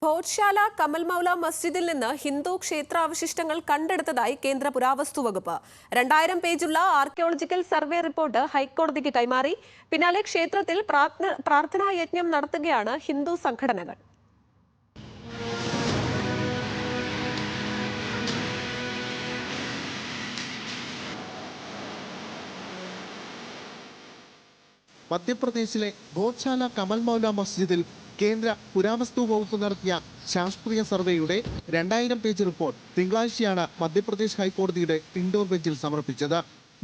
ഭോജ്ശാല കമൽ മൗല മസ്ജിദിൽ നിന്ന് ഹിന്ദു ക്ഷേത്രാവശിഷ്ടങ്ങൾ കണ്ടെടുത്തതായി കേന്ദ്ര പുരാവസ്തു വകുപ്പ് 2000 പേജുള്ള ആർക്കിയോളജിക്കൽ സർവേ റിപ്പോർട്ട് ഹൈക്കോടതിക്ക് കൈമാറി. പിന്നാലെ ക്ഷേത്രത്തിൽ പ്രാർത്ഥനാ യജ്ഞം നടത്തുകയാണ് ഹിന്ദു സംഘടനകൾ. മധ്യപ്രദേശിലെ ഭോജ്ശാല കമൽ മൗല മസ്ജിദിൽ കേന്ദ്ര പുരാവസ്തു വകുപ്പ് നടത്തിയ ശാസ്ത്രീയ സർവേയുടെ 2000 പേജ് റിപ്പോർട്ട് തിങ്കളാഴ്ചയാണ് മധ്യപ്രദേശ് ഹൈക്കോടതിയുടെ ഇൻഡോർ ബെഞ്ചിൽ സമർപ്പിച്ചത്.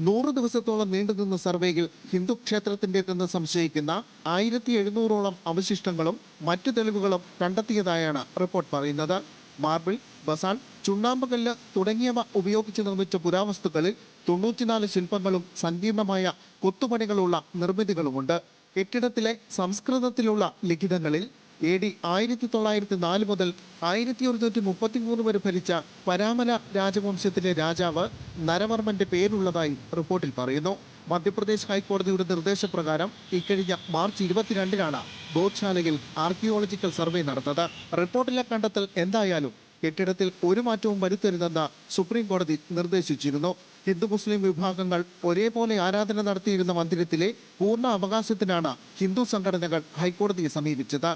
100 ദിവസത്തോളം നീണ്ടുനിന്ന സർവേയിൽ ഹിന്ദു ക്ഷേത്രത്തിൻ്റെതെന്ന് സംശയിക്കുന്ന 1700ഓളം അവശിഷ്ടങ്ങളും മറ്റു തെളിവുകളും കണ്ടെത്തിയതായാണ് റിപ്പോർട്ട് പറയുന്നത്. മാർബിൾ, ബസാൾട്ട്, ചുണ്ണാമ്പുകല്ല് തുടങ്ങിയവ ഉപയോഗിച്ച് നിർമ്മിച്ച പുരാവസ്തുക്കളിൽ 94 ശില്പങ്ങളും സങ്കീർണമായ കൊത്തുപണികളുള്ള നിർമ്മിതികളുമുണ്ട്. കെട്ടിടത്തിലെ സംസ്കൃതത്തിലുള്ള ലിഖിതങ്ങളിൽ AD 1904 മുതൽ 1133 വരെ ഭരിച്ച പരാമല രാജവംശത്തിലെ രാജാവ് നരവർമ്മന്റെ പേരുള്ളതായി റിപ്പോർട്ടിൽ പറയുന്നു. മധ്യപ്രദേശ് ഹൈക്കോടതിയുടെ നിർദ്ദേശപ്രകാരം ഇക്കഴിഞ്ഞ മാർച്ച് 22-നാണ് ഭോജ്ശാലയിൽ ആർക്കിയോളജിക്കൽ സർവേ നടന്നത്. റിപ്പോർട്ടിലെ കണ്ടെത്തൽ എന്തായാലും കെട്ടിടത്തിൽ ഒരു മാറ്റവും വരുത്തരുതെന്ന് സുപ്രീം കോടതി നിർദ്ദേശിച്ചിരുന്നു. ഹിന്ദു മുസ്ലിം വിഭാഗങ്ങൾ ഒരേപോലെ ആരാധന നടത്തിയിരുന്ന മന്ദിരത്തിലെ പൂർണ്ണ അവകാശത്തിനാണ് ഹിന്ദു സംഘടനകൾ ഹൈക്കോടതിയെ സമീപിച്ചത്.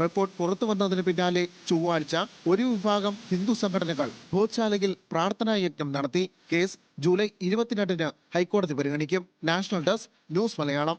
റിപ്പോർട്ട് പുറത്തു വന്നതിന് പിന്നാലെ ചൊവ്വാഴ്ച ഒരു വിഭാഗം ഹിന്ദു സംഘടനകൾ ഭോജ്ശാലയിൽ പ്രാർത്ഥനാ യജ്ഞം നടത്തി. കേസ് ജൂലൈ 22-ന് ഹൈക്കോടതി പരിഗണിക്കും. National desk, news Malayalam.